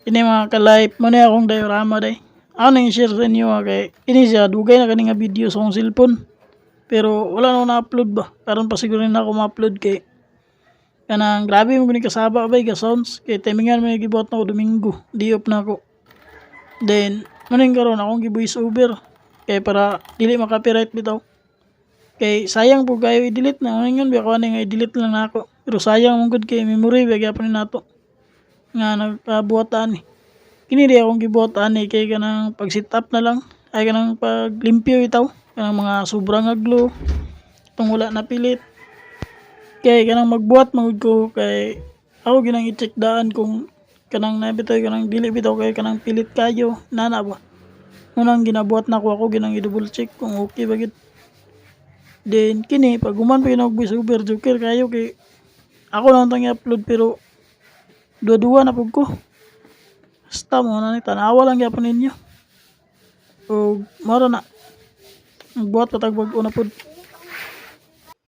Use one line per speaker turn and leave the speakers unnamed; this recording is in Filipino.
Ini mga ka-life mo na akong diorama day. Ako nang i-share sa inyo kay ini siya dugay na kani nga video sa akong cellphone. Pero wala na ako na-upload ba. Karon pa siguro na ako ma-upload kay kanang grabe mo gani kasaba bay ka sounds kay timingan mo gibuhat na ako Domingo. Diop na ako. Then maning karon akong gi-voice over kay para dili maka-copyright bitaw. Kay sayang po kayo i-delete na ngayon ba ko nga i-delete lang na ako. Pero sayang mong good kay memory ba gyapon nato nga nagkabuhatan ni. Kini di akong gibuhatan ni kay kanang pag sit up na lang ay kanang paglimpyo itaw kanang mga sobrang aglo itong wala na pilit kay kanang magbuhat magud ko kay ako ginang i-check daan kung kanang nabitoy kanang dili bitaw kay kanang pilit kayo nana ba unang ginabuhat na ako ginang i-double check kung okay ba gid. Then kini pag human pa yun voice over joker kayo kay ako lang tang i-upload pero dua-dua na pud ko. Basta mo na ni tanawa lang gyapon ninyo. O maro na. Magbuhat patag bag-o na pud.